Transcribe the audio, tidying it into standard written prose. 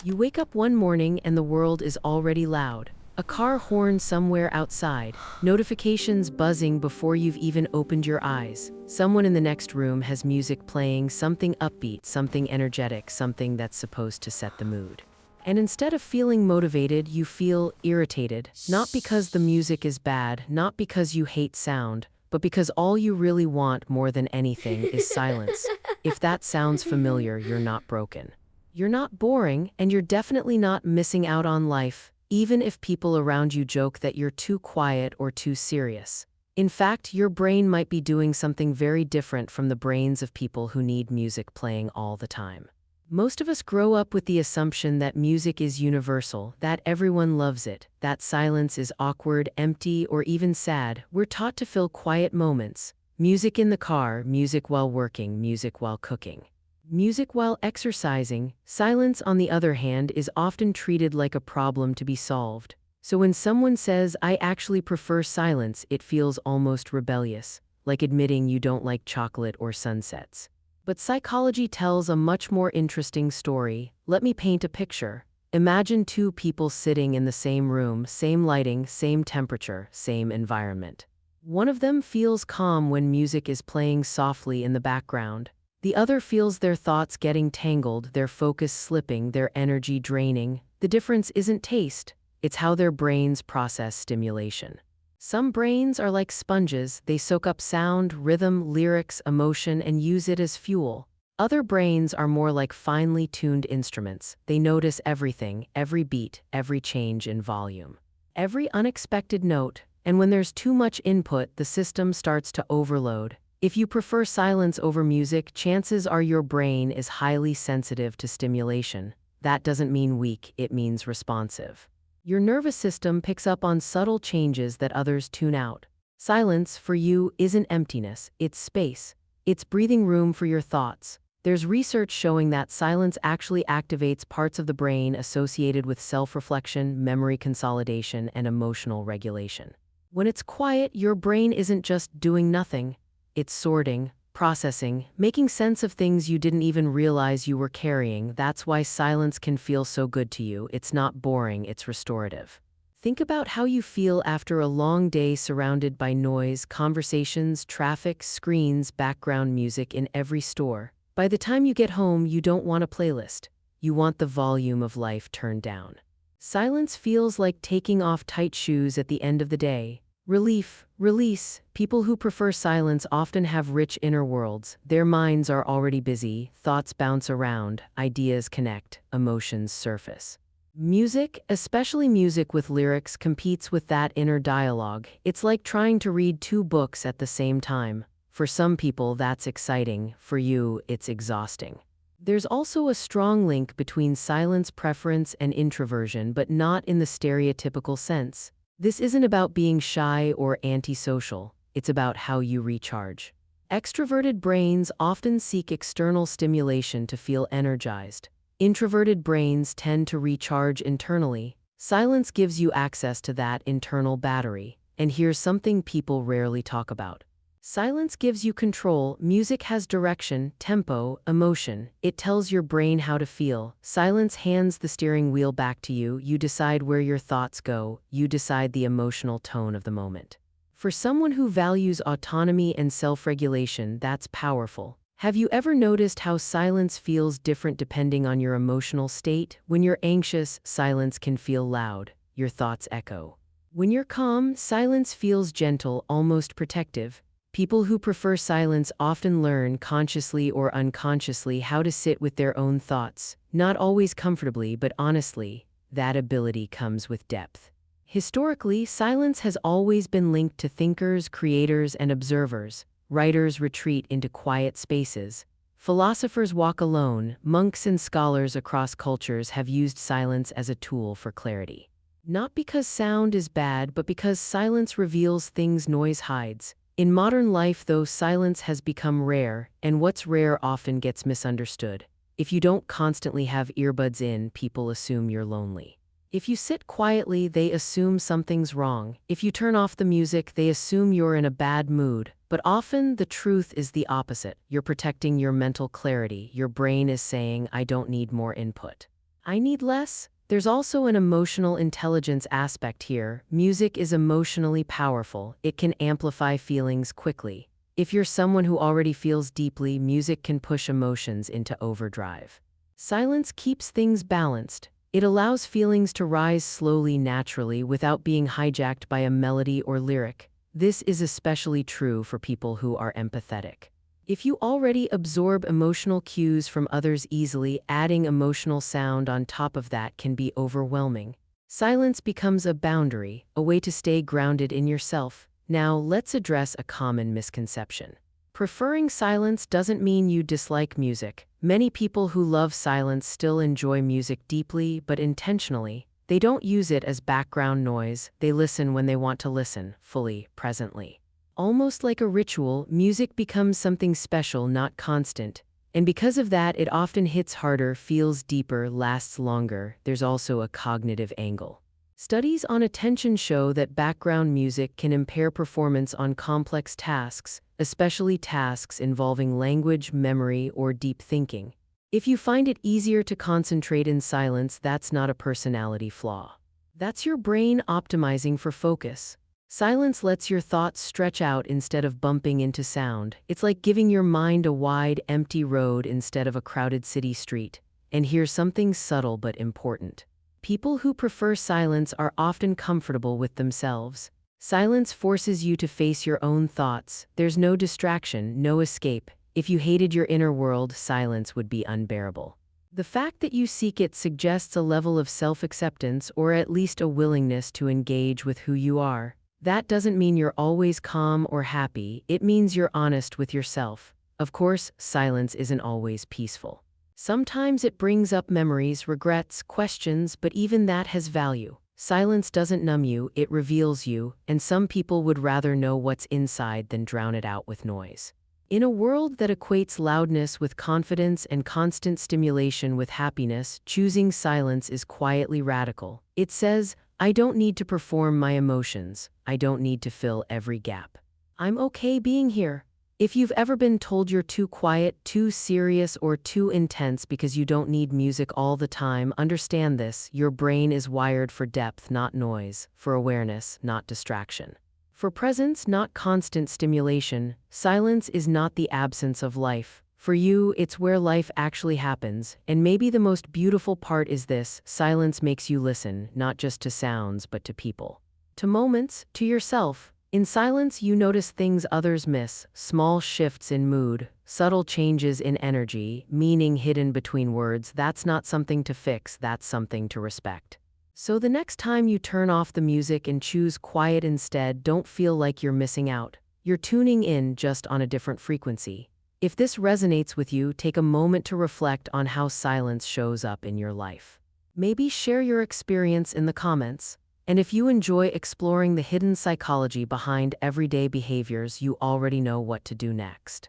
You wake up one morning and the world is already loud. A car horn somewhere outside, notifications buzzing before you've even opened your eyes. Someone in the next room has music playing, something upbeat, something energetic, something that's supposed to set the mood. And instead of feeling motivated, you feel irritated, not because the music is bad, not because you hate sound, but because all you really want more than anything is silence. If that sounds familiar, you're not broken. You're not boring, and you're definitely not missing out on life, even if people around you joke that you're too quiet or too serious. In fact, your brain might be doing something very different from the brains of people who need music playing all the time. Most of us grow up with the assumption that music is universal, that everyone loves it, that silence is awkward, empty, or even sad. We're taught to fill quiet moments. Music in the car, music while working, music while cooking. Music while exercising. Silence, on the other hand, is often treated like a problem to be solved. So when someone says, "I actually prefer silence," it feels almost rebellious, like admitting you don't like chocolate or sunsets. But psychology tells a much more interesting story. Let me paint a picture. Imagine two people sitting in the same room, same lighting, same temperature, same environment. One of them feels calm when music is playing softly in the background. The other feels their thoughts getting tangled, their focus slipping, their energy draining. The difference isn't taste, it's how their brains process stimulation. Some brains are like sponges, they soak up sound, rhythm, lyrics, emotion, and use it as fuel. Other brains are more like finely tuned instruments. They notice everything, every beat, every change in volume, every unexpected note, and when there's too much input, the system starts to overload. If you prefer silence over music, chances are your brain is highly sensitive to stimulation. That doesn't mean weak, it means responsive. Your nervous system picks up on subtle changes that others tune out. Silence, for you, isn't emptiness, it's space. It's breathing room for your thoughts. There's research showing that silence actually activates parts of the brain associated with self-reflection, memory consolidation, and emotional regulation. When it's quiet, your brain isn't just doing nothing. It's sorting, processing, making sense of things you didn't even realize you were carrying. That's why silence can feel so good to you. It's not boring, it's restorative. Think about how you feel after a long day surrounded by noise, conversations, traffic, screens, background music in every store. By the time you get home, you don't want a playlist. You want the volume of life turned down. Silence feels like taking off tight shoes at the end of the day. Relief, release. People who prefer silence often have rich inner worlds. Their minds are already busy, thoughts bounce around, ideas connect, emotions surface. Music, especially music with lyrics, competes with that inner dialogue. It's like trying to read two books at the same time. For some people, that's exciting. For you, it's exhausting. There's also a strong link between silence preference and introversion, but not in the stereotypical sense. This isn't about being shy or antisocial, it's about how you recharge. Extroverted brains often seek external stimulation to feel energized. Introverted brains tend to recharge internally. Silence gives you access to that internal battery. And here's something people rarely talk about. Silence gives you control. Music has direction, tempo, emotion. It tells your brain how to feel. Silence hands the steering wheel back to you. You decide where your thoughts go. You decide the emotional tone of the moment. For someone who values autonomy and self-regulation, that's powerful. Have you ever noticed how silence feels different depending on your emotional state? When you're anxious, silence can feel loud. Your thoughts echo. When you're calm, silence feels gentle, almost protective. People who prefer silence often learn, consciously or unconsciously, how to sit with their own thoughts. Not always comfortably, but honestly. That ability comes with depth. Historically, silence has always been linked to thinkers, creators, and observers. Writers retreat into quiet spaces. Philosophers walk alone. Monks and scholars across cultures have used silence as a tool for clarity. Not because sound is bad, but because silence reveals things noise hides. In modern life, though, silence has become rare, and what's rare often gets misunderstood. If you don't constantly have earbuds in, people assume you're lonely. If you sit quietly, they assume something's wrong. If you turn off the music, they assume you're in a bad mood. But often, the truth is the opposite. You're protecting your mental clarity. Your brain is saying, "I don't need more input. I need less? There's also an emotional intelligence aspect here. Music is emotionally powerful. It can amplify feelings quickly. If you're someone who already feels deeply, music can push emotions into overdrive. Silence keeps things balanced. It allows feelings to rise slowly, naturally, without being hijacked by a melody or lyric. This is especially true for people who are empathetic. If you already absorb emotional cues from others easily, adding emotional sound on top of that can be overwhelming. Silence becomes a boundary, a way to stay grounded in yourself. Now, let's address a common misconception. Preferring silence doesn't mean you dislike music. Many people who love silence still enjoy music deeply but intentionally. They don't use it as background noise, they listen when they want to listen, fully, presently. Almost like a ritual, music becomes something special, not constant. And because of that, it often hits harder, feels deeper, lasts longer. There's also a cognitive angle. Studies on attention show that background music can impair performance on complex tasks, especially tasks involving language, memory, or deep thinking. If you find it easier to concentrate in silence, that's not a personality flaw. That's your brain optimizing for focus. Silence lets your thoughts stretch out instead of bumping into sound. It's like giving your mind a wide, empty road instead of a crowded city street. And here's something subtle but important. People who prefer silence are often comfortable with themselves. Silence forces you to face your own thoughts. There's no distraction, no escape. If you hated your inner world, silence would be unbearable. The fact that you seek it suggests a level of self-acceptance or at least a willingness to engage with who you are. That doesn't mean you're always calm or happy, it means you're honest with yourself. Of course, silence isn't always peaceful. Sometimes it brings up memories, regrets, questions, but even that has value. Silence doesn't numb you, it reveals you, and some people would rather know what's inside than drown it out with noise. In a world that equates loudness with confidence and constant stimulation with happiness, choosing silence is quietly radical. It says, I don't need to perform my emotions. I don't need to fill every gap. I'm okay being here. If you've ever been told you're too quiet, too serious, or too intense because you don't need music all the time, understand this: your brain is wired for depth, not noise, for awareness, not distraction. For presence, not constant stimulation. Silence is not the absence of life. For you, it's where life actually happens. And maybe the most beautiful part is this: silence makes you listen, not just to sounds, but to people. To moments, to yourself. In silence, you notice things others miss: small shifts in mood, subtle changes in energy, meaning hidden between words. That's not something to fix, that's something to respect. So the next time you turn off the music and choose quiet instead, don't feel like you're missing out. You're tuning in, just on a different frequency. If this resonates with you, take a moment to reflect on how silence shows up in your life. Maybe share your experience in the comments. And if you enjoy exploring the hidden psychology behind everyday behaviors, you already know what to do next.